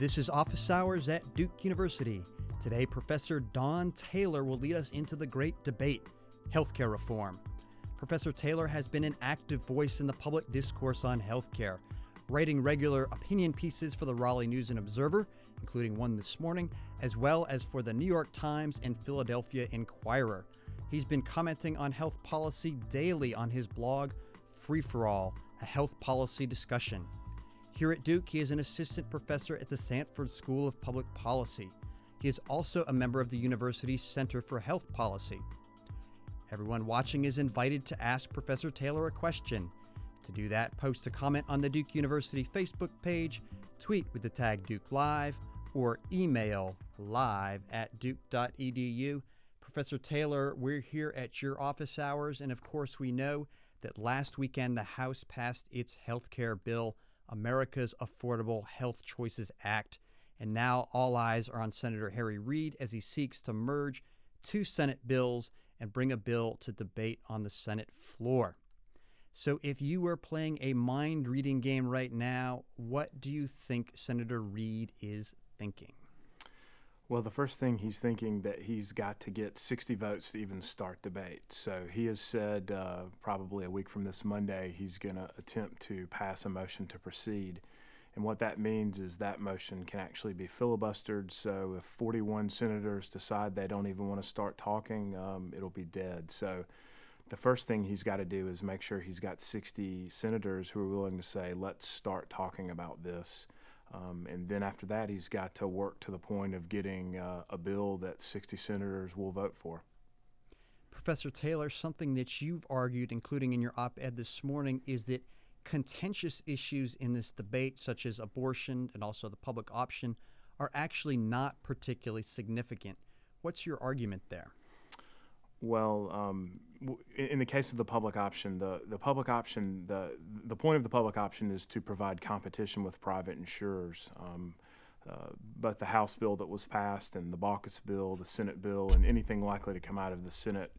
This is Office Hours at Duke University. Today, Professor Don Taylor will lead us into the great debate, healthcare reform. Professor Taylor has been an active voice in the public discourse on healthcare, writing regular opinion pieces for the Raleigh News and Observer, including one this morning, as well as for the New York Times and Philadelphia Inquirer. He's been commenting on health policy daily on his blog, Free for All, a health policy discussion. Here at Duke, he is an assistant professor at the Sanford School of Public Policy. He is also a member of the university's Center for Health Policy. Everyone watching is invited to ask Professor Taylor a question. To do that, post a comment on the Duke University Facebook page, tweet with the tag Duke Live, or email live@duke.edu. Professor Taylor, we're here at your office hours, and of course we know that last weekend the House passed its health care bill, America's Affordable Health Choices Act, and now all eyes are on Senator Harry Reid as he seeks to merge two Senate bills and bring a bill to debate on the Senate floor. So if you were playing a mind-reading game right now, what do you think Senator Reid is thinking? Well, the first thing he's thinking that he's got to get 60 votes to even start debate. So he has said probably a week from this Monday he's going to attempt to pass a motion to proceed. And what that means is that motion can actually be filibustered. So if 41 senators decide they don't even want to start talking, it'll be dead. So the first thing he's got to do is make sure he's got 60 senators who are willing to say, let's start talking about this. And then after that, he's got to work to the point of getting a bill that 60 senators will vote for. Professor Taylor, something that you've argued, including in your op-ed this morning, is that contentious issues in this debate, such as abortion and also the public option, are actually not particularly significant. What's your argument there? Well, in the case of the public option, the public option, the point of the public option is to provide competition with private insurers. But the House bill that was passed and the Baucus bill, the Senate bill, and anything likely to come out of the Senate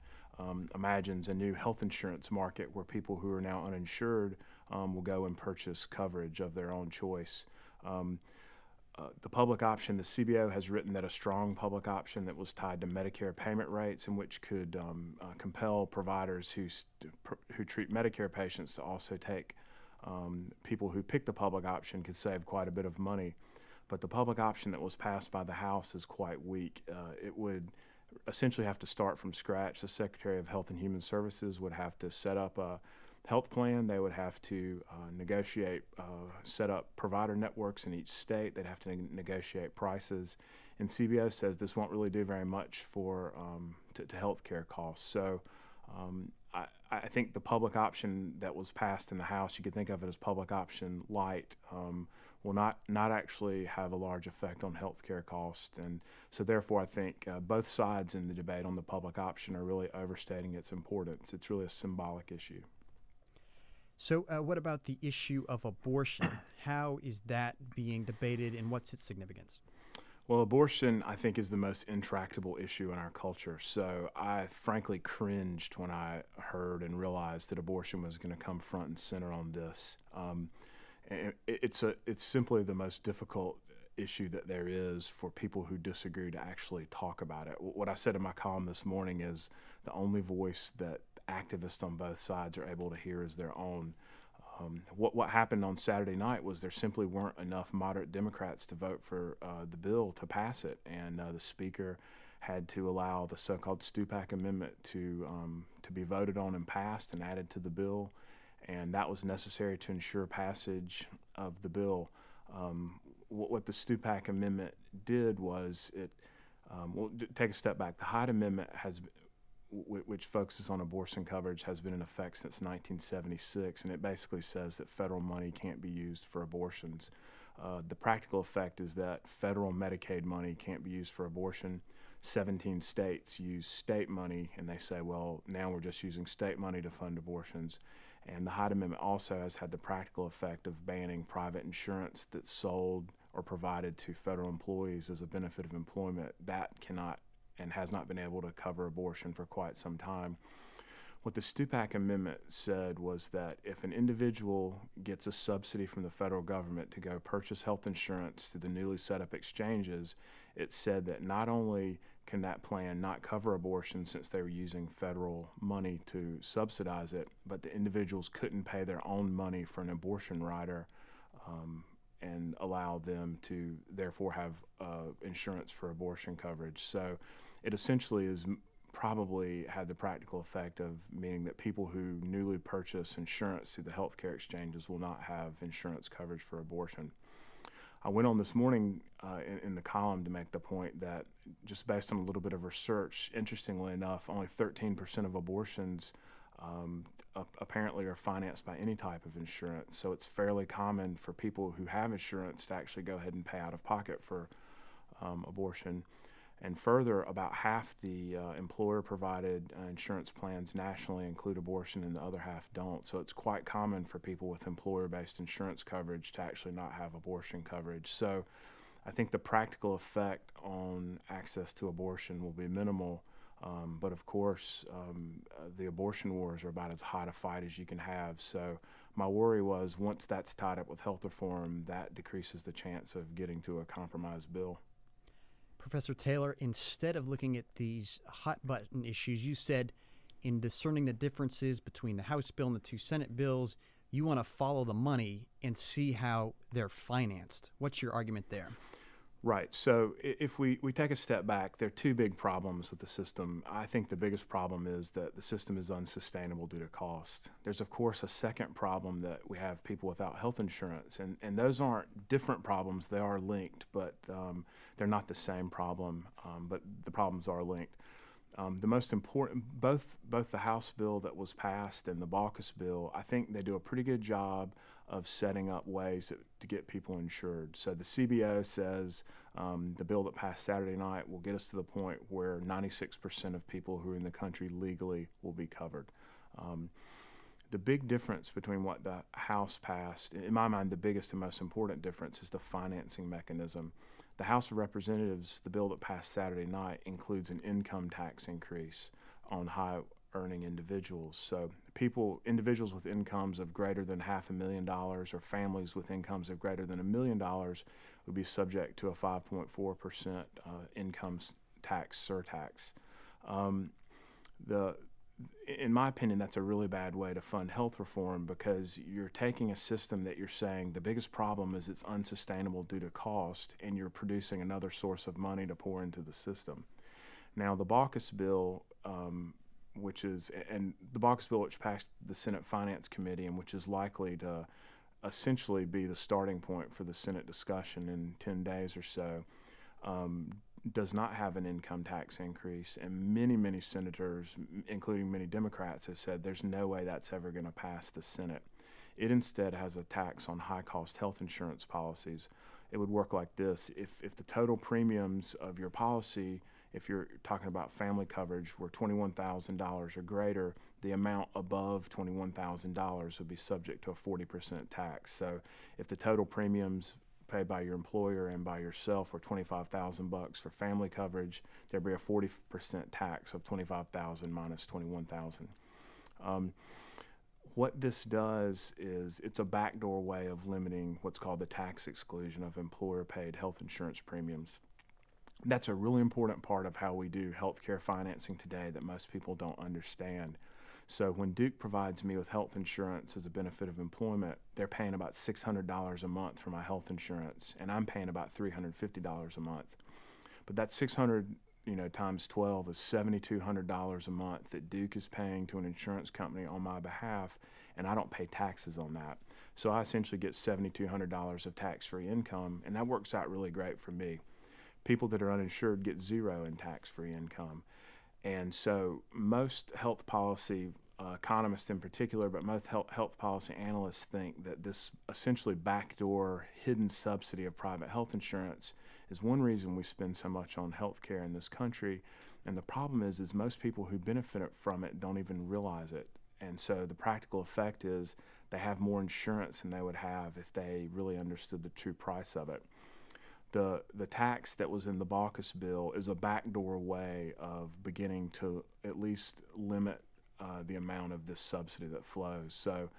imagines a new health insurance market where people who are now uninsured will go and purchase coverage of their own choice. The public option, the CBO has written that a strong public option that was tied to Medicare payment rates and which could compel providers who treat Medicare patients to also take people who pick the public option could save quite a bit of money. But the public option that was passed by the House is quite weak. It would essentially have to start from scratch. The Secretary of Health and Human Services would have to set up a health plan. They would have to negotiate, set up provider networks in each state. They'd have to negotiate prices. And CBO says this won't really do very much for to health care costs. So I think the public option that was passed in the House, you could think of it as public option light, will not actually have a large effect on health care costs. And so therefore I think both sides in the debate on the public option are really overstating its importance. It's really a symbolic issue. So what about the issue of abortion? How is that being debated and what's its significance? Well, abortion, I think, is the most intractable issue in our culture. So I frankly cringed when I heard and realized that abortion was going to come front and center on this. It's simply the most difficult issue that there is for people who disagree to actually talk about it. What I said in my column this morning is the only voice that activists on both sides are able to hear is their own. What happened on Saturday night was there simply weren't enough moderate Democrats to vote for the bill to pass it, and the Speaker had to allow the so-called Stupak Amendment to be voted on and passed and added to the bill, and that was necessary to ensure passage of the bill. What the Stupak Amendment did was take a step back. The Hyde Amendment which focuses on abortion coverage, has been in effect since 1976, and it basically says that federal money can't be used for abortions. The practical effect is that federal Medicaid money can't be used for abortion. 17 states use state money, and they say, well, now we're just using state money to fund abortions. And the Hyde Amendment also has had the practical effect of banning private insurance that's sold or provided to federal employees as a benefit of employment. That cannot and has not been able to cover abortion for quite some time. What the Stupak Amendment said was that if an individual gets a subsidy from the federal government to go purchase health insurance through the newly set up exchanges, it said that not only can that plan not cover abortion since they were using federal money to subsidize it, but the individuals couldn't pay their own money for an abortion rider and allow them to therefore have insurance for abortion coverage. So it essentially is probably had the practical effect of meaning that people who newly purchase insurance through the healthcare exchanges will not have insurance coverage for abortion. I went on this morning in the column to make the point that just based on a little bit of research, interestingly enough, only 13% of abortions apparently are financed by any type of insurance. So it's fairly common for people who have insurance to actually go ahead and pay out of pocket for abortion. And further, about half the employer-provided insurance plans nationally include abortion and the other half don't. So it's quite common for people with employer-based insurance coverage to actually not have abortion coverage. So I think the practical effect on access to abortion will be minimal. But of course, the abortion wars are about as hot a fight as you can have. So my worry was once that's tied up with health reform, that decreases the chance of getting to a compromised bill. Professor Taylor, instead of looking at these hot-button issues, you said in discerning the differences between the House bill and the two Senate bills, you want to follow the money and see how they're financed. What's your argument there? Right. So if we take a step back, there are two big problems with the system. I think the biggest problem is that the system is unsustainable due to cost. There's, of course, a second problem that we have people without health insurance, and those aren't different problems. They are linked, but they're not the same problem, but the problems are linked. The most important, both the House bill that was passed and the Baucus bill, I think they do a pretty good job of setting up ways to get people insured. So the CBO says the bill that passed Saturday night will get us to the point where 96% of people who are in the country legally will be covered. The big difference between what the House passed, in my mind, the biggest and most important difference is the financing mechanism. The House of Representatives, the bill that passed Saturday night, includes an income tax increase on high-earning individuals. So individuals with incomes of greater than $500,000 or families with incomes of greater than $1 million would be subject to a 5.4% income tax surtax. In my opinion, that's a really bad way to fund health reform because you're taking a system that you're saying the biggest problem is it's unsustainable due to cost, and you're producing another source of money to pour into the system. Now, the Baucus bill, which passed the Senate Finance Committee and which is likely to essentially be the starting point for the Senate discussion in 10 days or so, does not have an income tax increase, and many senators, including many Democrats, have said there's no way that's ever going to pass the Senate. It instead has a tax on high-cost health insurance policies. It would work like this. If the total premiums of your policy, if you're talking about family coverage, were $21,000 or greater, the amount above $21,000 would be subject to a 40% tax. So if the total premiums paid by your employer and by yourself were $25,000 for family coverage, there'd be a 40% tax of $25,000 minus $21,000. What this does is it's a backdoor way of limiting what's called the tax exclusion of employer-paid health insurance premiums. That's a really important part of how we do healthcare financing today that most people don't understand. So when Duke provides me with health insurance as a benefit of employment, they're paying about $600 a month for my health insurance, and I'm paying about $350 a month. But that $600, times 12 is $7,200 a month that Duke is paying to an insurance company on my behalf, and I don't pay taxes on that. So I essentially get $7,200 of tax-free income, and that works out really great for me. People that are uninsured get zero in tax-free income. And so most health policy economists in particular, but most health policy analysts think that this essentially backdoor hidden subsidy of private health insurance is one reason we spend so much on health care in this country. And the problem is most people who benefit from it don't even realize it. And so the practical effect is they have more insurance than they would have if they really understood the true price of it. The tax that was in the Baucus bill is a backdoor way of beginning to at least limit the amount of this subsidy that flows. So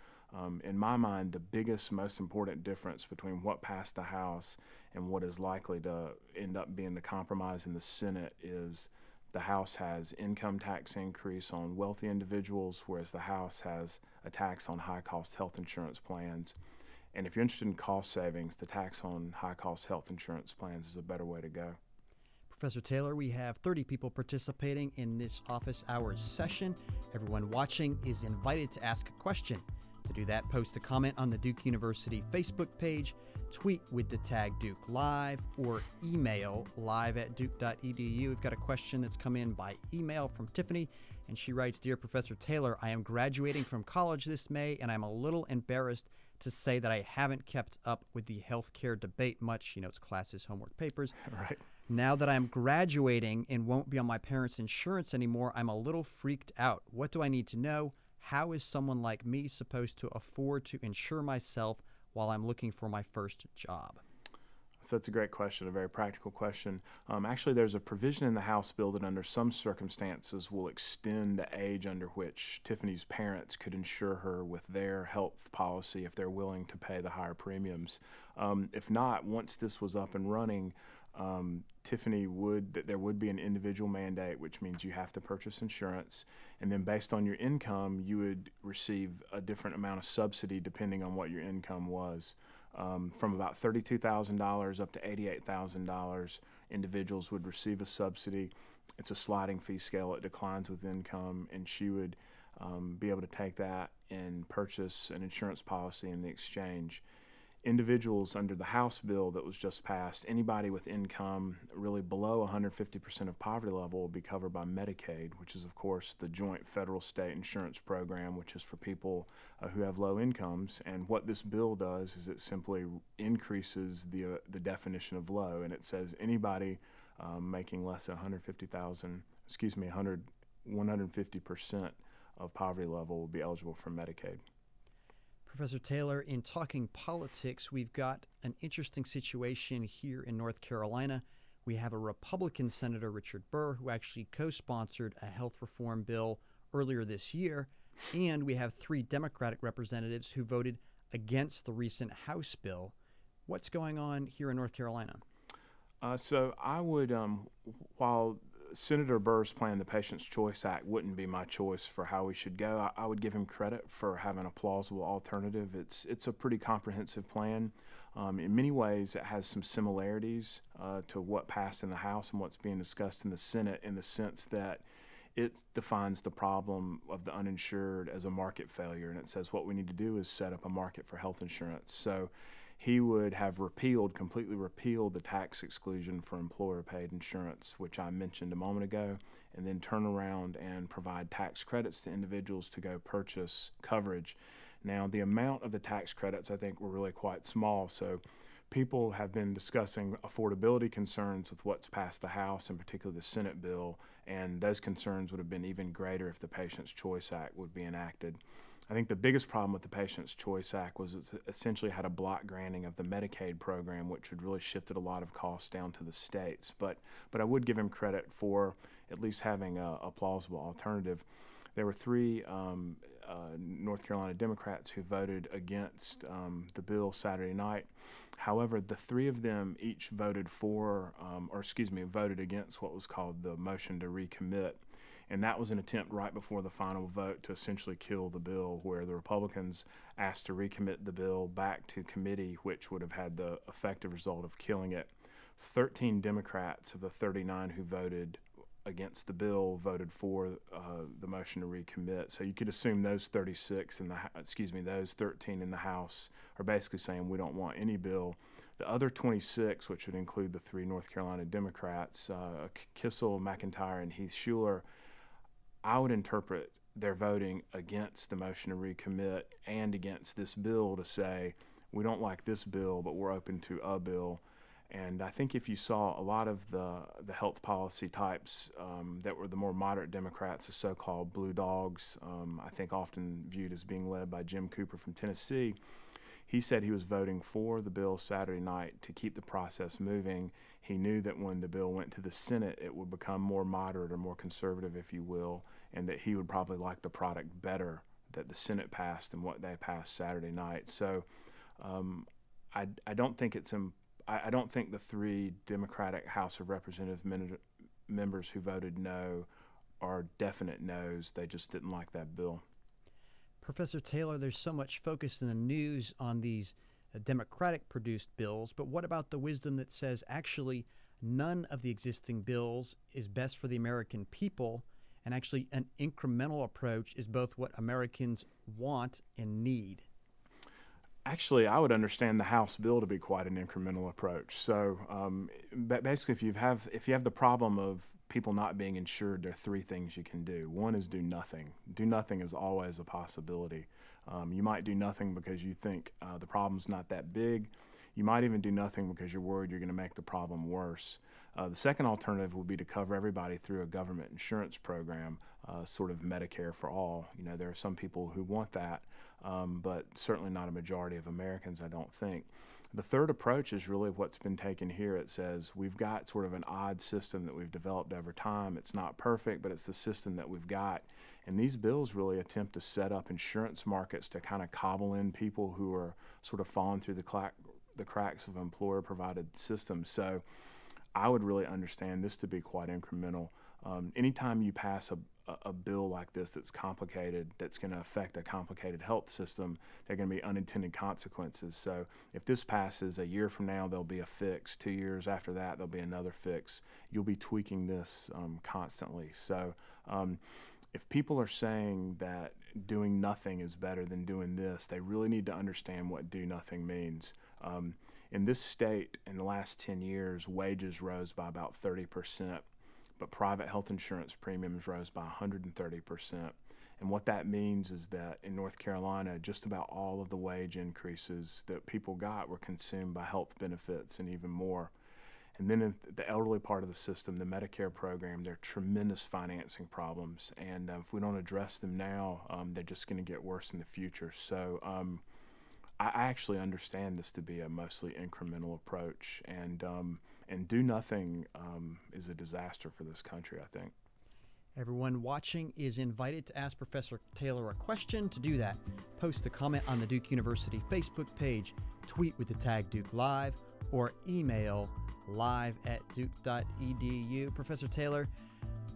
in my mind, the biggest, most important difference between what passed the House and what is likely to end up being the compromise in the Senate is the House has income tax increase on wealthy individuals, whereas the House has a tax on high-cost health insurance plans. And if you're interested in cost savings, the tax on high-cost health insurance plans is a better way to go. Professor Taylor, we have 30 people participating in this office hours session. Everyone watching is invited to ask a question. To do that, post a comment on the Duke University Facebook page, tweet with the tag Duke Live, or email live@duke.edu. We've got a question that's come in by email from Tiffany, and she writes, "Dear Professor Taylor, I am graduating from college this May, and I'm a little embarrassed to say that I haven't kept up with the healthcare debate much. It's classes, homework, papers. Right. Now that I'm graduating and won't be on my parents' insurance anymore, I'm a little freaked out. What do I need to know? How is someone like me supposed to afford to insure myself while I'm looking for my first job?" So that's a great question, a very practical question. Actually, there's a provision in the House bill that under some circumstances will extend the age under which Tiffany's parents could insure her with their health policy if they're willing to pay the higher premiums. If not, once this was up and running, there would be an individual mandate, which means you have to purchase insurance, and then based on your income, you would receive a different amount of subsidy depending on what your income was. From about $32,000 up to $88,000, individuals would receive a subsidy. It's a sliding fee scale. It declines with income, and she would be able to take that and purchase an insurance policy in the exchange. Individuals under the House bill that was just passed, anybody with income really below 150% of poverty level will be covered by Medicaid, which is, of course, the joint federal-state insurance program, which is for people who have low incomes. And what this bill does is it simply increases the definition of low, and it says anybody making less than 150% of poverty level will be eligible for Medicaid. Professor Taylor, in talking politics, we've got an interesting situation here in North Carolina. We have a Republican Senator, Richard Burr, who actually co-sponsored a health reform bill earlier this year, and we have 3 Democratic representatives who voted against the recent House bill. What's going on here in North Carolina? So I would, while Senator Burr's plan, the Patient's Choice Act, wouldn't be my choice for how we should go, I would give him credit for having a plausible alternative. It's a pretty comprehensive plan. In many ways, it has some similarities to what passed in the House and what's being discussed in the Senate, in the sense that it defines the problem of the uninsured as a market failure, and it says what we need to do is set up a market for health insurance. So he would have completely repealed the tax exclusion for employer-paid insurance, which I mentioned a moment ago, and then turn around and provide tax credits to individuals to go purchase coverage. Now, the amount of the tax credits, I think, were really quite small, so people have been discussing affordability concerns with what's passed the House, in particular the Senate bill, and those concerns would have been even greater if the Patient's Choice Act would be enacted. I think the biggest problem with the Patient's Choice Act was it essentially had a block granting of the Medicaid program, which had really shifted a lot of costs down to the states. But I would give him credit for at least having a plausible alternative. There were 3 North Carolina Democrats who voted against the bill Saturday night. However, the 3 of them each voted voted against what was called the motion to recommit. And that was an attempt right before the final vote to essentially kill the bill, where the Republicans asked to recommit the bill back to committee, which would have had the effective result of killing it. 13 Democrats of the 39 who voted against the bill voted for the motion to recommit. So you could assume those 13 in the House are basically saying we don't want any bill. The other 26, which would include the 3 North Carolina Democrats, Kissel, McIntyre, and Heath Shuler, I would interpret their voting against the motion to recommit and against this bill to say we don't like this bill, but we're open to a bill. And I think if you saw a lot of the health policy types that were the more moderate Democrats, the so-called blue dogs, I think often viewed as being led by Jim Cooper from Tennessee, he said he was voting for the bill Saturday night to keep the process moving. He knew that when the bill went to the Senate, it would become more moderate or more conservative, if you will, and that he would probably like the product better that the Senate passed than what they passed Saturday night. So I don't think I don't think the 3 Democratic House of Representative members who voted no are definite no's. They just didn't like that bill. Professor Taylor, there's so much focus in the news on these Democratic-produced bills, but what about the wisdom that says actually none of the existing bills is best for the American people, and actually an incremental approach is both what Americans want and need? Actually, I would understand the House bill to be quite an incremental approach. So basically, if you have the problem of people not being insured, there are 3 things you can do. One is do nothing. Do nothing is always a possibility. You might do nothing because you think the problem's not that big. You might even do nothing because you're worried you're going to make the problem worse. The second alternative would be to cover everybody through a government insurance program, sort of Medicare for all. You know, there are some people who want that, but certainly not a majority of Americans, I don't think. The third approach is really what's been taken here. It says we've got sort of an odd system that we've developed over time. It's not perfect, but it's the system that we've got. And these bills really attempt to set up insurance markets to kind of cobble in people who are sort of falling through the cracks of employer-provided systems. So I would really understand this to be quite incremental. Anytime you pass a bill like this that's complicated, that's going to affect a complicated health system, there are going to be unintended consequences. So if this passes, a year from now there'll be a fix. 2 years after that there'll be another fix. You'll be tweaking this constantly. So if people are saying that doing nothing is better than doing this, they really need to understand what do nothing means. In this state, in the last 10 years, wages rose by about 30%. But private health insurance premiums rose by 130%. And what that means is that in North Carolina, just about all of the wage increases that people got were consumed by health benefits and even more. And then in the elderly part of the system, the Medicare program, there are tremendous financing problems. And if we don't address them now, they're just going to get worse in the future. So I actually understand this to be a mostly incremental approach. And do nothing is a disaster for this country, I think. Everyone watching is invited to ask Professor Taylor a question. To do that, post a comment on the Duke University Facebook page, tweet with the tag Duke Live, or email live@duke.edu. Professor Taylor,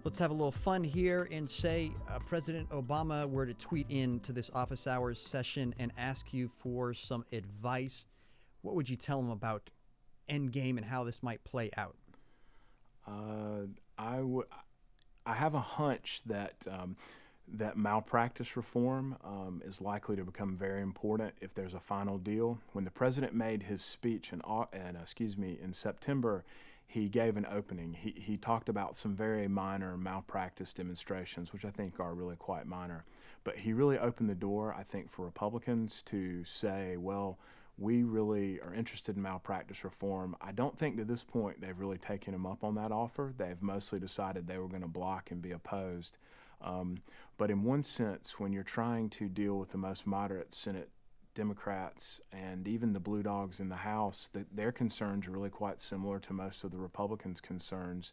let's have a little fun here and say President Obama were to tweet into this office hours session and ask you for some advice. What would you tell him about endgame and how this might play out? I have a hunch that that malpractice reform is likely to become very important if there's a final deal. When the president made his speech in September, he gave an opening. He talked about some very minor malpractice demonstrations, which I think are really quite minor. But he really opened the door, I think, for Republicans to say, well, we really are interested in malpractice reform. I don't think at this point they've really taken him up on that offer. They've mostly decided they were going to block and be opposed. But in one sense, when you're trying to deal with the most moderate Senate Democrats and even the Blue Dogs in the House, their concerns are really quite similar to most of the Republicans' concerns.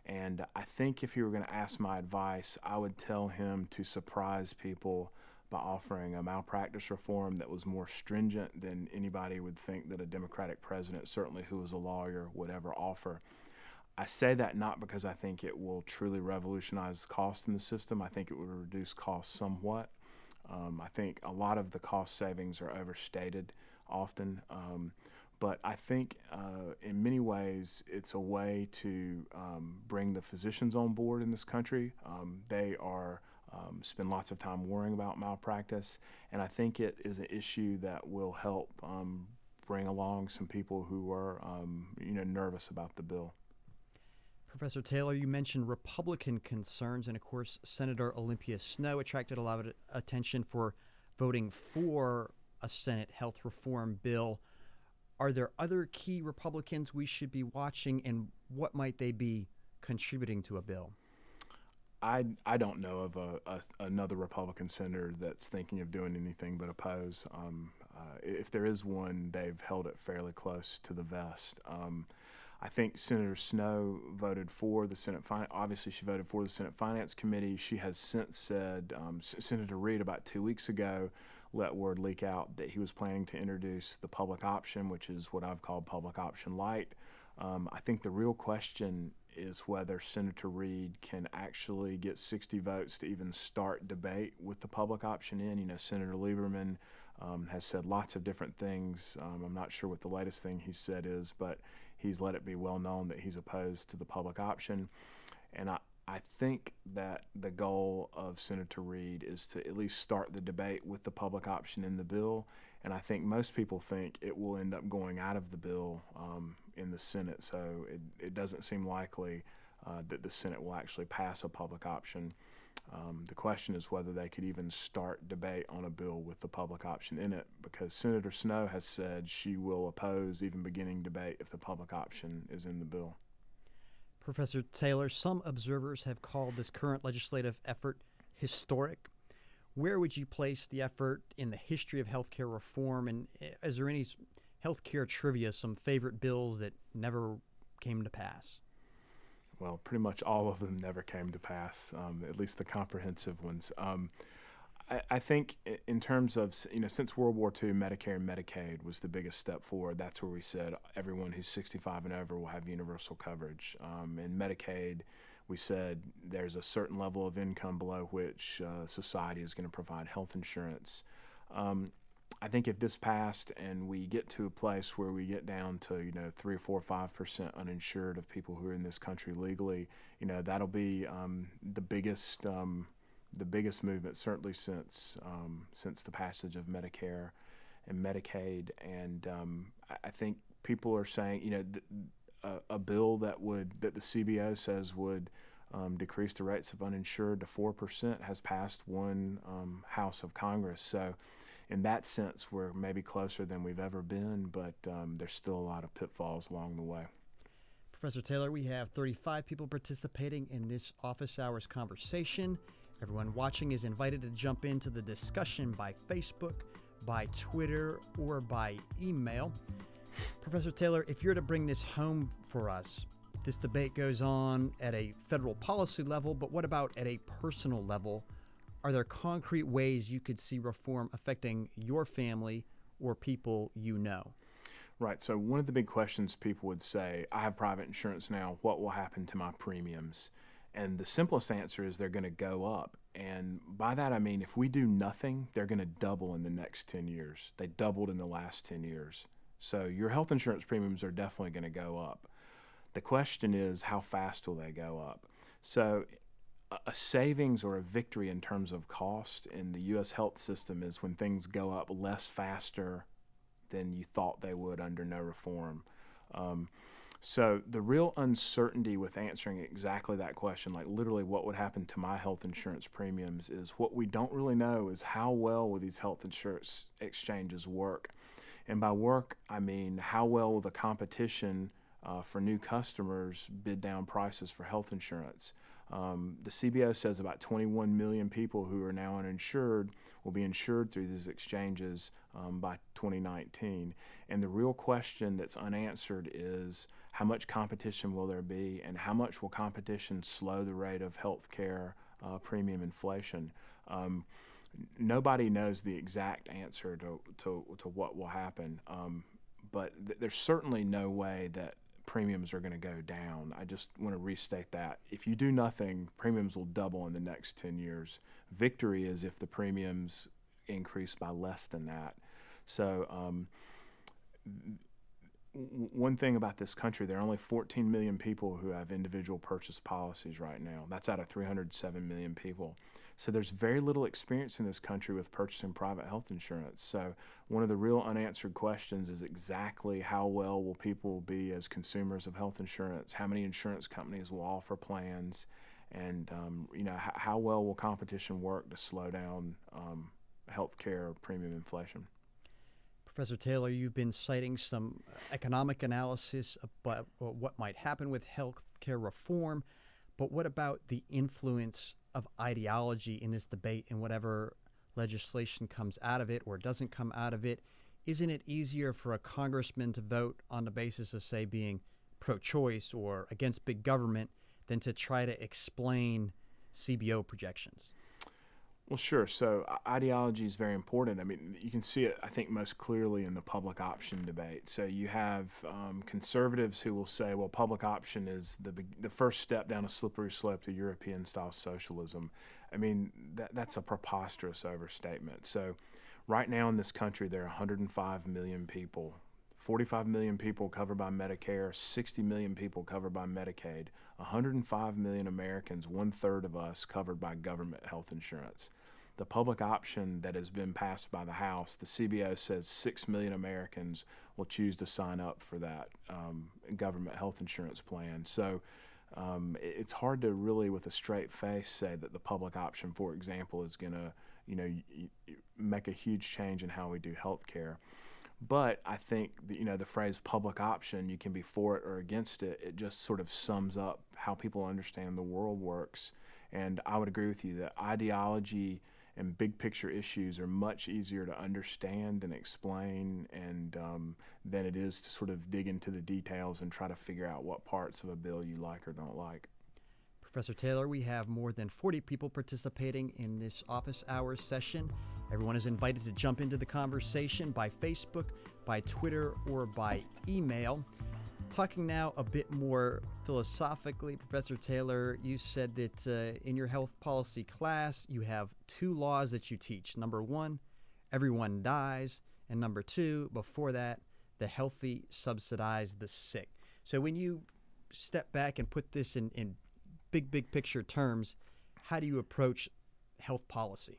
And I think if you were going to ask my advice, I would tell him to surprise people by offering a malpractice reform that was more stringent than anybody would think that a Democratic president, certainly who was a lawyer, would ever offer. I say that not because I think it will truly revolutionize cost in the system. I think it would reduce costs somewhat. I think a lot of the cost savings are overstated often. But I think in many ways it's a way to bring the physicians on board in this country. They are spend lots of time worrying about malpractice, and I think it is an issue that will help bring along some people who are nervous about the bill. Professor Taylor, you mentioned Republican concerns, and of course Senator Olympia Snowe attracted a lot of attention for voting for a Senate health reform bill. Are there other key Republicans we should be watching, and what might they be contributing to a bill? I don't know of another Republican senator that's thinking of doing anything but oppose. if there is one, they've held it fairly close to the vest. I think Senator Snowe voted for the Senate obviously she voted for the Senate Finance Committee. She has since said, Senator Reid about 2 weeks ago let word leak out that he was planning to introduce the public option, which is what I've called public option light. I think the real question is whether Senator Reid can actually get 60 votes to even start debate with the public option in. You know, Senator Lieberman has said lots of different things. I'm not sure what the latest thing he said is, but he's let it be well known that he's opposed to the public option. And I think that the goal of Senator Reid is to at least start the debate with the public option in the bill. And I think most people think it will end up going out of the bill in the Senate. So it doesn't seem likely that the Senate will actually pass a public option. The question is whether they could even start debate on a bill with the public option in it, because Senator Snowe has said she will oppose even beginning debate if the public option is in the bill. Professor Taylor, some observers have called this current legislative effort historic. Where would you place the effort in the history of healthcare reform? And is there any healthcare trivia, some favorite bills that never came to pass? Well, pretty much all of them never came to pass, at least the comprehensive ones. I think in terms of, since World War II, Medicare and Medicaid was the biggest step forward. That's where we said everyone who's 65 and over will have universal coverage. In Medicaid, we said there's a certain level of income below which society is going to provide health insurance. I think if this passed and we get to a place where we get down to 3 or 4 or 5% uninsured of people who are in this country legally, that'll be the biggest movement certainly since the passage of Medicare and Medicaid. And I think people are saying a bill that the CBO says would decrease the rates of uninsured to 4% has passed one House of Congress. So in that sense, we're maybe closer than we've ever been, but there's still a lot of pitfalls along the way. Professor Taylor, we have 35 people participating in this office hours conversation. Everyone watching is invited to jump into the discussion by Facebook, by Twitter, or by email. Professor Taylor, if you're to bring this home for us, this debate goes on at a federal policy level, but what about at a personal level? Are there concrete ways you could see reform affecting your family or people you know? Right. So one of the big questions people would say, I have private insurance now, what will happen to my premiums? And the simplest answer is they're going to go up. And by that I mean if we do nothing, they're going to double in the next 10 years. They doubled in the last 10 years. So your health insurance premiums are definitely going to go up. The question is, how fast will they go up? So a savings or a victory in terms of cost in the U.S. health system is when things go up less faster than you thought they would under no reform. So the real uncertainty with answering exactly that question, like literally what would happen to my health insurance premiums, is what we don't really know is how well will these health insurance exchanges work. And by work, I mean how well will the competition for new customers bid down prices for health insurance. The CBO says about 21 million people who are now uninsured will be insured through these exchanges by 2019. And the real question that's unanswered is how much competition will there be, and how much will competition slow the rate of health care premium inflation? Nobody knows the exact answer to what will happen, but there's certainly no way that premiums are going to go down. I just want to restate that. If you do nothing, premiums will double in the next 10 years. Victory is if the premiums increase by less than that. So one thing about this country, there are only 14 million people who have individual purchase policies right now. That's out of 307 million people. So there's very little experience in this country with purchasing private health insurance. So one of the real unanswered questions is exactly how well will people be as consumers of health insurance? How many insurance companies will offer plans? And how well will competition work to slow down health care premium inflation? Professor Taylor, you've been citing some economic analysis about what might happen with health care reform, but what about the influence of ideology in this debate and whatever legislation comes out of it or doesn't come out of it? isn't it easier for a congressman to vote on the basis of, say, being pro-choice or against big government than to try to explain CBO projections? Well, sure. So ideology is very important. I mean, you can see it, I think, most clearly in the public option debate. So you have conservatives who will say, well, public option is the first step down a slippery slope to European-style socialism. I mean, that's a preposterous overstatement. So right now in this country, there are 105 million people, 45 million people covered by Medicare, 60 million people covered by Medicaid, 105 million Americans, 1/3 of us covered by government health insurance. The public option that has been passed by the House, the CBO says 6 million Americans will choose to sign up for that government health insurance plan. So it's hard to really, with a straight face, say that the public option, for example, is going to, make a huge change in how we do health care. But I think the phrase public option, you can be for it or against it. It just sort of sums up how people understand the world works. And I would agree with you that ideology and big picture issues are much easier to understand and explain than it is to sort of dig into the details and try to figure out what parts of a bill you like or don't like. Professor Taylor, we have more than 40 people participating in this office hours session. Everyone is invited to jump into the conversation by Facebook, by Twitter, or by email. Talking now a bit more philosophically, Professor Taylor, you said that in your health policy class, you have 2 laws that you teach. Number 1, everyone dies. And number 2, before that, the healthy subsidize the sick. So when you step back and put this in big picture terms, how do you approach health policy?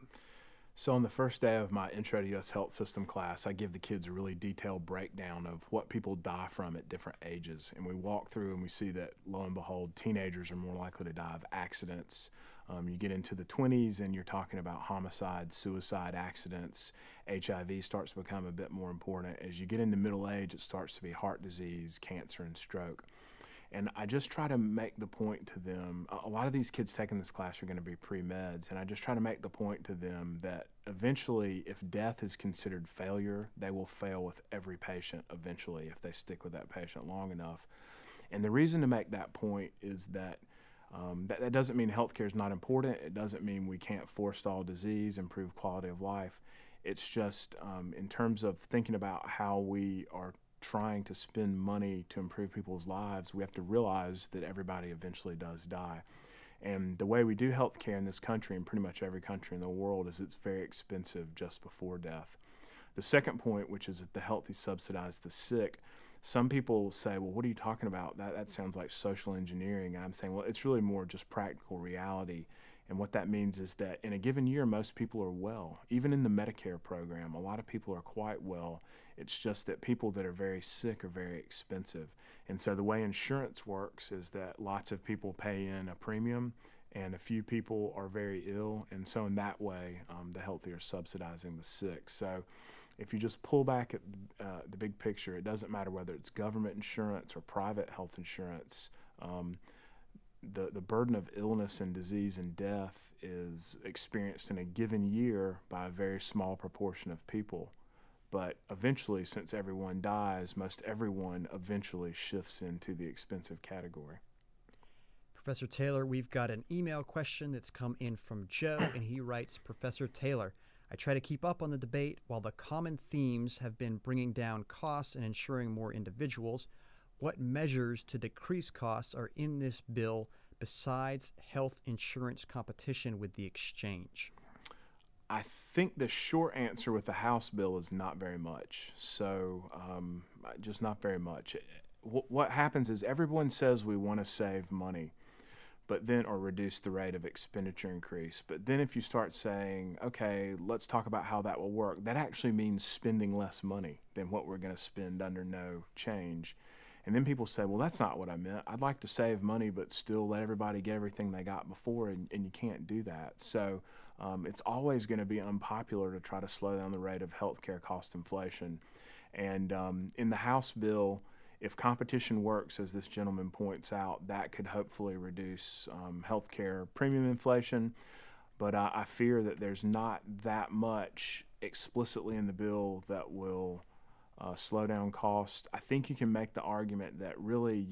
So on the first day of my Intro to U.S. Health System class, I give the kids a really detailed breakdown of what people die from at different ages. And we walk through and we see that, lo and behold, teenagers are more likely to die of accidents. You get into the 20s and you're talking about homicide, suicide, accidents. HIV starts to become a bit more important. As you get into middle age, it starts to be heart disease, cancer, and stroke. And I just try to make the point to them, a lot of these kids taking this class are going to be pre-meds, and I just try to make the point to them that eventually, if death is considered failure, they will fail with every patient eventually if they stick with that patient long enough. And the reason to make that point is that that doesn't mean healthcare is not important. It doesn't mean we can't forestall disease, improve quality of life. It's just in terms of thinking about how we are trying to spend money to improve people's lives, we have to realize that everybody eventually does die. And the way we do healthcare in this country and pretty much every country in the world is it's very expensive just before death. The second point, which is that the healthy subsidize the sick, some people say, well, what are you talking about? That sounds like social engineering. And I'm saying, well, it's really more just practical reality. And what that means is that in a given year, most people are well. Even in the Medicare program, a lot of people are quite well. It's just that people that are very sick are very expensive. And so the way insurance works is that lots of people pay in a premium and a few people are very ill. And so in that way, the healthy are subsidizing the sick. So if you just pull back at the big picture, it doesn't matter whether it's government insurance or private health insurance. The burden of illness and disease and death is experienced in a given year by a very small proportion of people. But eventually, since everyone dies, most everyone eventually shifts into the expensive category. Professor Taylor, we've got an email question that's come in from Joe, and he writes, Professor Taylor, I try to keep up on the debate while the common themes have been bringing down costs and ensuring more individuals. What measures to decrease costs are in this bill besides health insurance competition with the exchange? I think the short answer with the House bill is not very much. So just not very much. What happens is everyone says we want to save money, but then or reduce the rate of expenditure increase. But then if you start saying, okay, let's talk about how that will work, that actually means spending less money than what we're going to spend under no change. And then people say, well, that's not what I meant. I'd like to save money but still let everybody get everything they got before, and you can't do that. So it's always going to be unpopular to try to slow down the rate of healthcare cost inflation. And in the House bill, if competition works, as this gentleman points out, that could hopefully reduce healthcare premium inflation. But I fear that there's not that much explicitly in the bill that will slow down costs. I think you can make the argument that really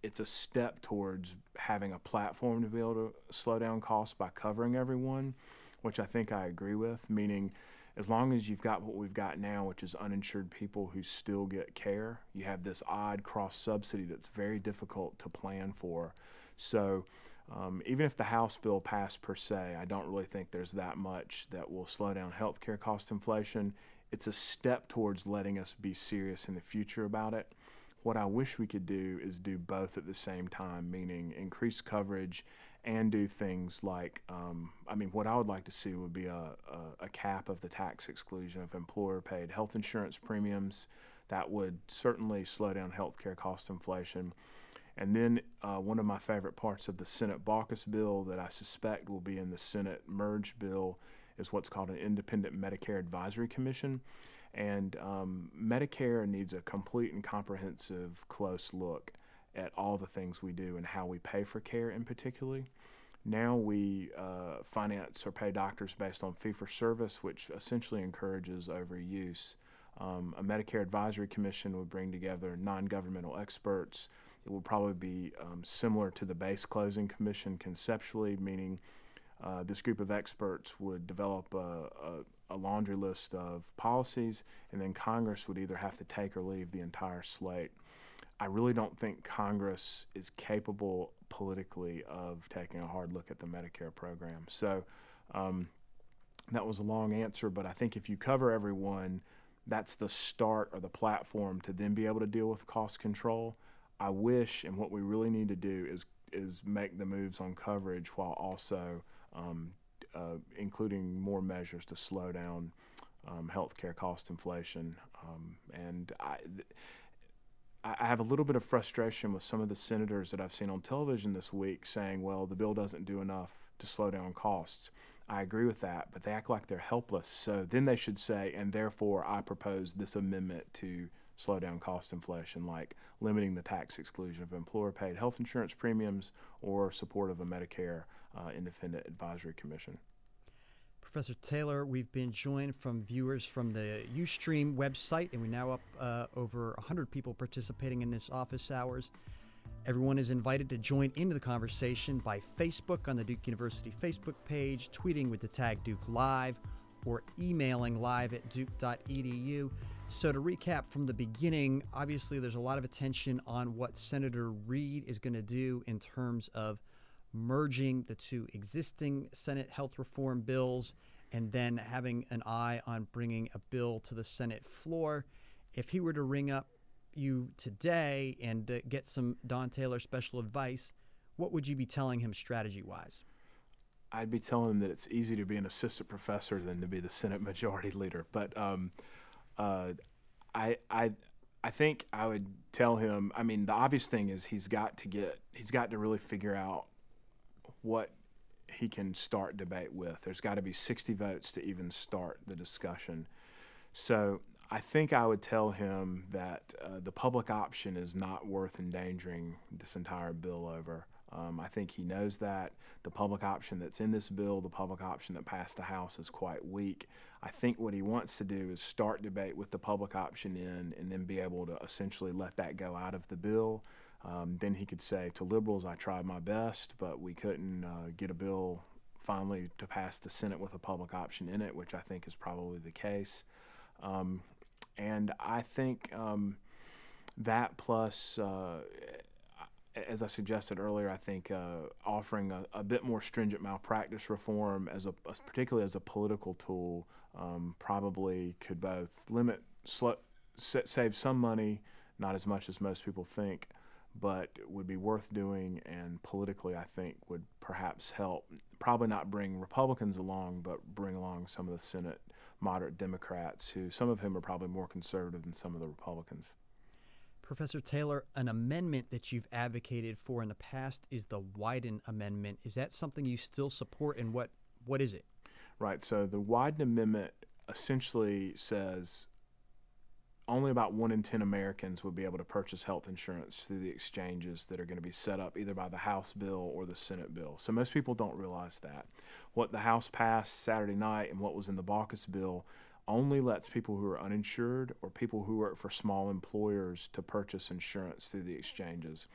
it's a step towards having a platform to be able to slow down costs by covering everyone, which I think I agree with, meaning as long as you've got what we've got now, which is uninsured people who still get care, you have this odd cross-subsidy that's very difficult to plan for. So even if the House bill passed per se, I don't really think there's that much that will slow down healthcare cost inflation. It's a step towards letting us be serious in the future about it. What I wish we could do is do both at the same time, meaning increase coverage and do things like, what I would like to see would be a cap of the tax exclusion of employer-paid health insurance premiums. That would certainly slow down healthcare cost inflation. And then one of my favorite parts of the Senate Baucus bill that I suspect will be in the Senate merge bill is what's called an Independent Medicare Advisory Commission. And Medicare needs a complete and comprehensive, close look at all the things we do and how we pay for care in particular. Now we finance or pay doctors based on fee-for-service, which essentially encourages overuse. A Medicare Advisory Commission would bring together non-governmental experts. It would probably be similar to the base closing commission conceptually, meaning this group of experts would develop a laundry list of policies, and then Congress would either have to take or leave the entire slate. I really don't think Congress is capable politically of taking a hard look at the Medicare program. So that was a long answer, but I think if you cover everyone, that's the start or the platform to then be able to deal with cost control. I wish, and what we really need to do is make the moves on coverage while also including more measures to slow down healthcare cost inflation. And I have a little bit of frustration with some of the senators that I've seen on television this week saying, well, the bill doesn't do enough to slow down costs. I agree with that, but they act like they're helpless. So then they should say, and therefore I propose this amendment to slow down cost inflation, like limiting the tax exclusion of employer-paid health insurance premiums or support of a Medicare Independent Advisory Commission. Professor Taylor, we've been joined from viewers from the Ustream website, and we're now up over 100 people participating in this office hours. Everyone is invited to join into the conversation by Facebook on the Duke University Facebook page, tweeting with the tag Duke Live, or emailing live@duke.edu. So to recap from the beginning, obviously there's a lot of attention on what Senator Reed is going to do in terms of merging the two existing Senate health reform bills and then having an eye on bringing a bill to the Senate floor. If he were to ring up you today and get some Don Taylor special advice, what would you be telling him strategy-wise? I'd be telling him that it's easy to be an assistant professor than to be the Senate Majority Leader. But I think I would tell him, the obvious thing is he's got to really figure out what he can start debate with. There's got to be 60 votes to even start the discussion. So I think I would tell him that the public option is not worth endangering this entire bill over. I think he knows that. The public option that's in this bill, the public option that passed the House, is quite weak. I think what he wants to do is start debate with the public option in and then be able to essentially let that go out of the bill. Then he could say to liberals, I tried my best, but we couldn't get a bill finally to pass the Senate with a public option in it, which I think is probably the case. And I think that plus, as I suggested earlier, I think offering a bit more stringent malpractice reform, particularly as a political tool, probably could both save some money, not as much as most people think, but would be worth doing, and politically I think would perhaps help, probably not bring Republicans along, but bring along some of the Senate moderate Democrats, some of whom are probably more conservative than some of the Republicans. Professor Taylor, an amendment that you've advocated for in the past is the Wyden Amendment. Is that something you still support, and what is it? Right, so the Wyden Amendment essentially says only about 1 in 10 Americans would be able to purchase health insurance through the exchanges that are going to be set up either by the House bill or the Senate bill. So most people don't realize that. What the House passed Saturday night and what was in the Baucus bill only lets people who are uninsured or people who work for small employers to purchase insurance through the exchanges.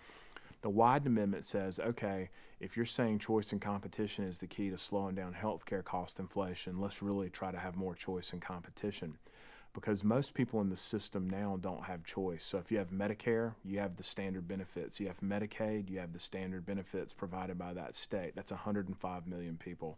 The Wyden Amendment says, okay, if you're saying choice and competition is the key to slowing down healthcare cost inflation, let's really try to have more choice and competition. Because most people in the system now don't have choice. So if you have Medicare, you have the standard benefits. You have Medicaid, you have the standard benefits provided by that state. That's 105 million people.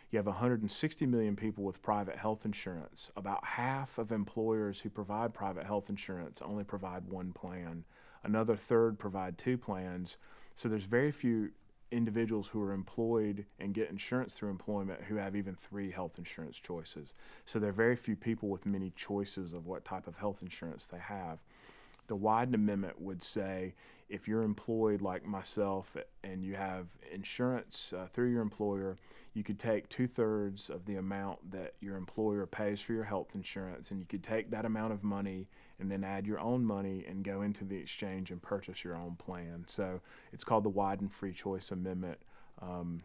You have 160 million people with private health insurance. About half of employers who provide private health insurance only provide one plan. Another third provide two plans. So there's very few individuals who are employed and get insurance through employment who have even three health insurance choices. So there are very few people with many choices of what type of health insurance they have. The Wyden Amendment would say if you're employed like myself and you have insurance through your employer, you could take 2/3 of the amount that your employer pays for your health insurance, and you could take that amount of money and then add your own money and go into the exchange and purchase your own plan. So it's called the Wyden Free Choice Amendment. I'm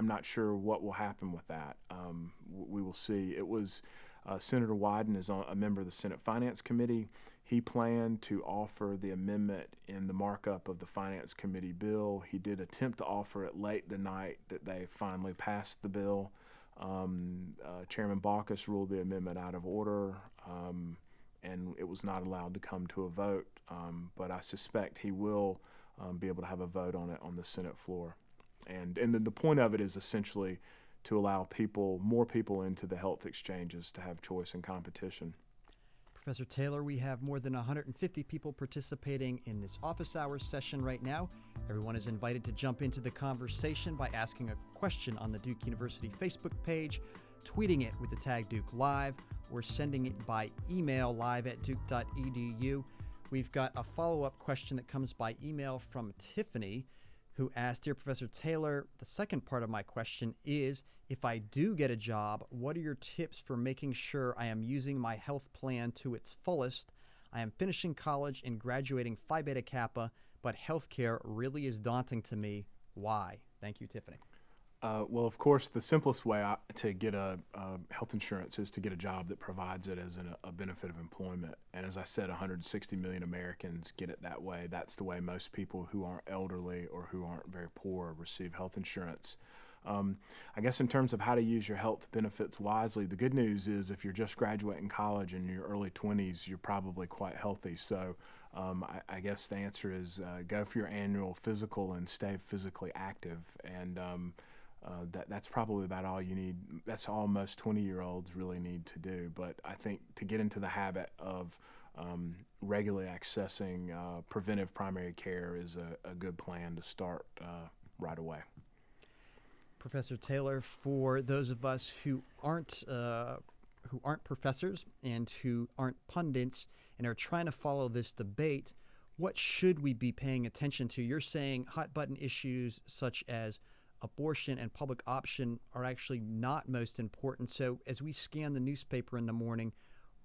not sure what will happen with that. We will see. It was Senator Wyden is a member of the Senate Finance Committee. He planned to offer the amendment in the markup of the Finance Committee bill. He did attempt to offer it late the night that they finally passed the bill. Chairman Baucus ruled the amendment out of order, and it was not allowed to come to a vote. But I suspect he will be able to have a vote on it on the Senate floor. And then the point of it is essentially to allow more people into the health exchanges to have choice and competition. Professor Taylor, we have more than 150 people participating in this office hours session right now. Everyone is invited to jump into the conversation by asking a question on the Duke University Facebook page, tweeting it with the tag Duke Live, or sending it by email live@duke.edu. We've got a follow-up question that comes by email from Tiffany, who asked, Dear Professor Taylor, the second part of my question is, if I do get a job, what are your tips for making sure I am using my health plan to its fullest? I am finishing college and graduating Phi Beta Kappa, but healthcare really is daunting to me. Why? Thank you, Tiffany. Well, of course, the simplest way to get a health insurance is to get a job that provides it as a benefit of employment. And as I said, 160 million Americans get it that way. That's the way most people who aren't elderly or who aren't very poor receive health insurance. I guess in terms of how to use your health benefits wisely, the good news is if you're just graduating college in your early 20s, you're probably quite healthy. So I guess the answer is go for your annual physical and stay physically active. And that's probably about all you need. That's all most 20-year-olds really need to do. But I think to get into the habit of regularly accessing preventive primary care is a good plan to start right away. Professor Taylor, for those of us who aren't professors and who aren't pundits and are trying to follow this debate, what should we be paying attention to? You're saying hot-button issues such as abortion and public option are actually not most important. So as we scan the newspaper in the morning,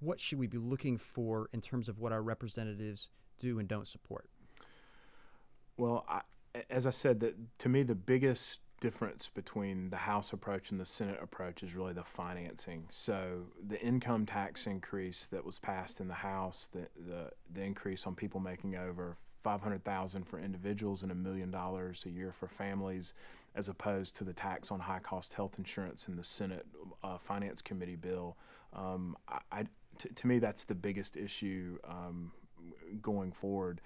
what should we be looking for in terms of what our representatives do and don't support? Well, as I said, to me, the biggest difference between the House approach and the Senate approach is really the financing. So the income tax increase that was passed in the House, the increase on people making over $500,000 for individuals and $1 million a year for families, as opposed to the tax on high-cost health insurance in the Senate Finance Committee bill. To me, that's the biggest issue going forward.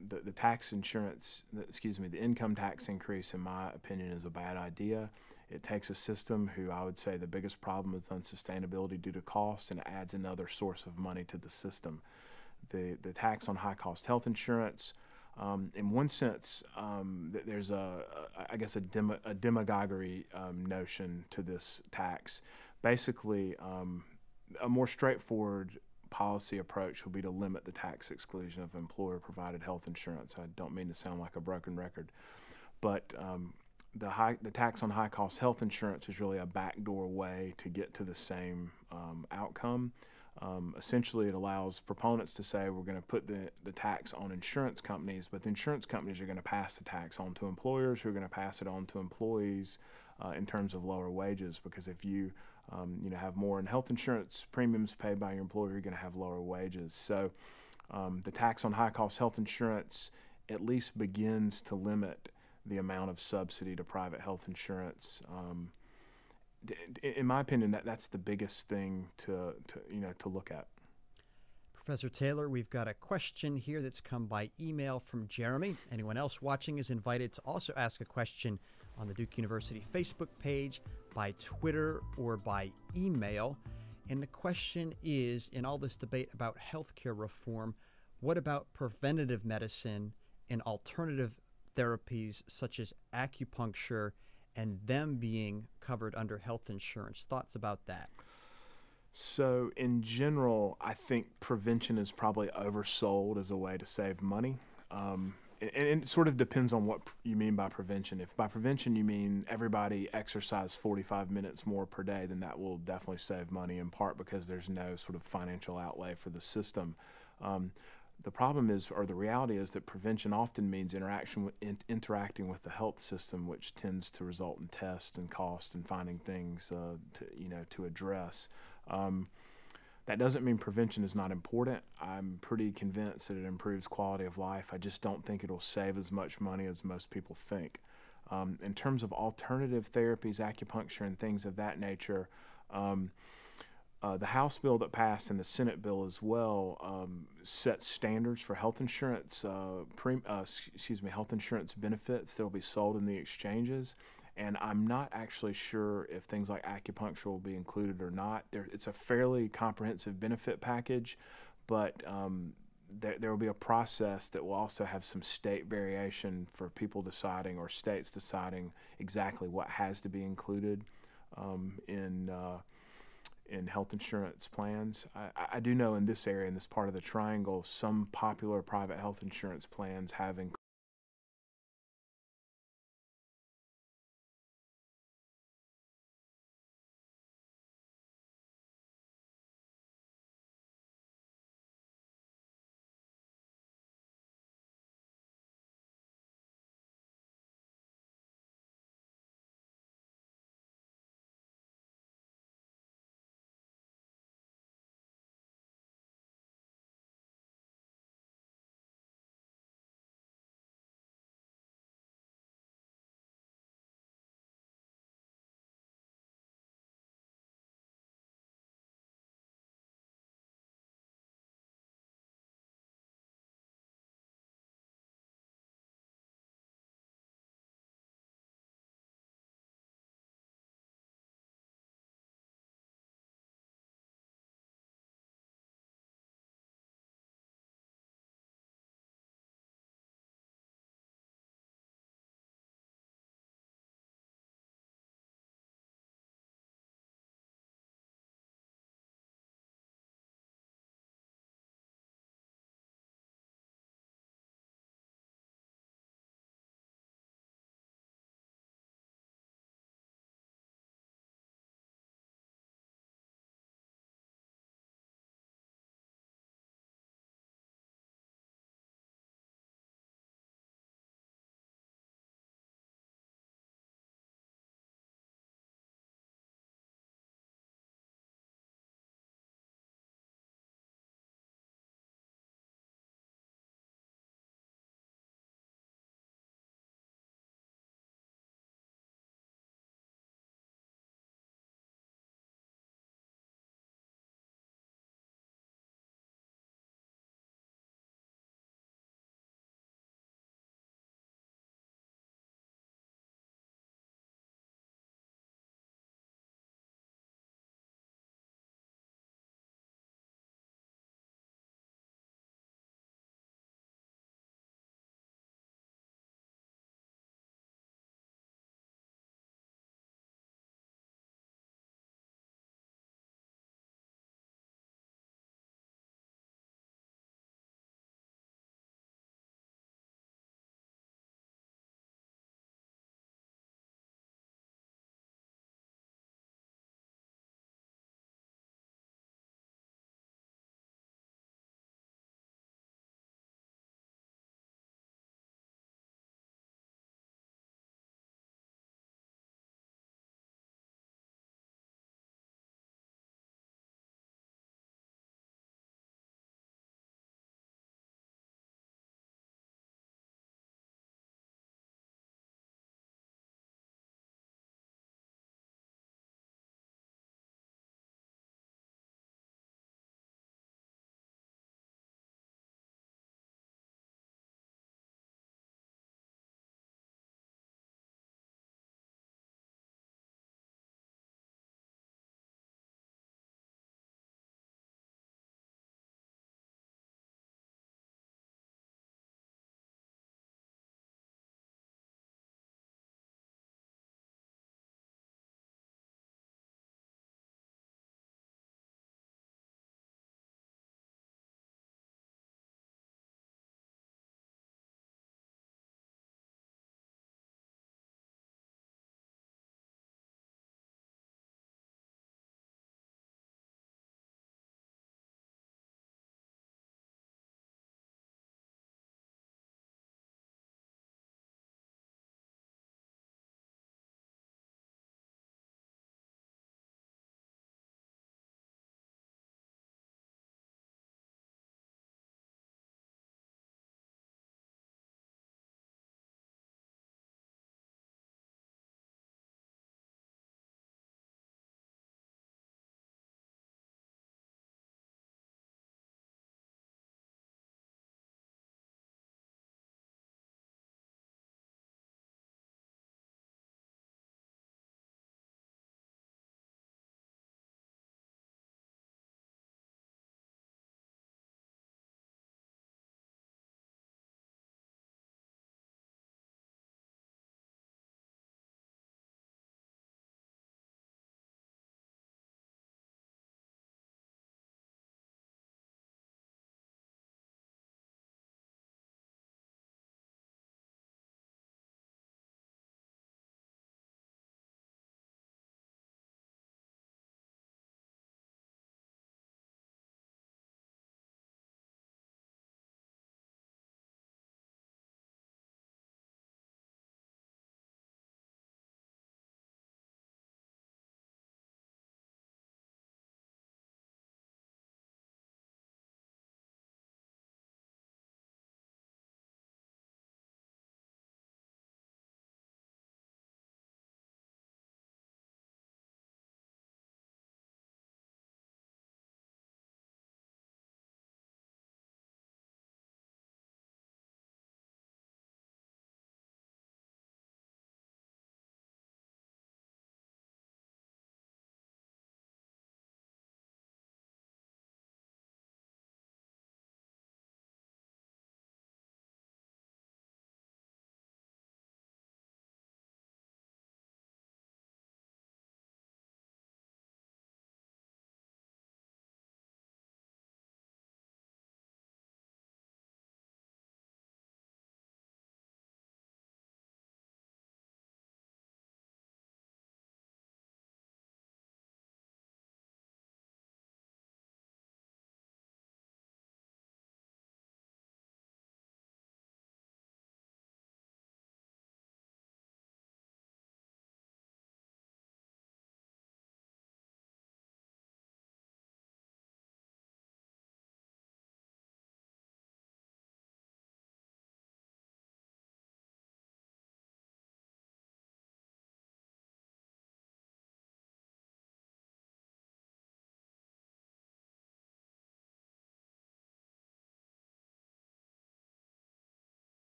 The income tax increase, in my opinion, is a bad idea. It takes a system who I would say the biggest problem is unsustainability due to cost, and it adds another source of money to the system. The tax on high-cost health insurance, in one sense, there's a demagoguery notion to this tax. Basically, a more straightforward policy approach will be to limit the tax exclusion of employer-provided health insurance. I don't mean to sound like a broken record, but the tax on high-cost health insurance is really a backdoor way to get to the same outcome. Essentially, it allows proponents to say we're going to put the tax on insurance companies, but the insurance companies are going to pass the tax on to employers who are going to pass it on to employees in terms of lower wages. Because if you have more in health insurance premiums paid by your employer, you're going to have lower wages. So the tax on high-cost health insurance at least begins to limit the amount of subsidy to private health insurance. In my opinion, that's the biggest thing to look at. Professor Taylor, we've got a question here that's come by email from Jeremy. Anyone else watching is invited to also ask a question on the Duke University Facebook page, by Twitter, or by email. And the question is, in all this debate about healthcare reform, what about preventative medicine and alternative therapies such as acupuncture and them being covered under health insurance? Thoughts about that? So in general, I think prevention is probably oversold as a way to save money. And it sort of depends on what you mean by prevention. If by prevention you mean everybody exercise 45 minutes more per day, then that will definitely save money, in part because there's no sort of financial outlay for the system. The problem is, or the reality is, that prevention often means interacting with the health system, which tends to result in tests and cost and finding things to address. That doesn't mean prevention is not important. I'm pretty convinced that it improves quality of life. I just don't think it'll save as much money as most people think. In terms of alternative therapies, acupuncture and things of that nature, the House bill that passed and the Senate bill as well sets standards for health insurance, health insurance benefits that will be sold in the exchanges. And I'm not actually sure if things like acupuncture will be included or not. It's a fairly comprehensive benefit package, but there will be a process that will also have some state variation for people deciding, or states deciding, exactly what has to be included in health insurance plans. I do know in this area, in this part of the triangle, some popular private health insurance plans have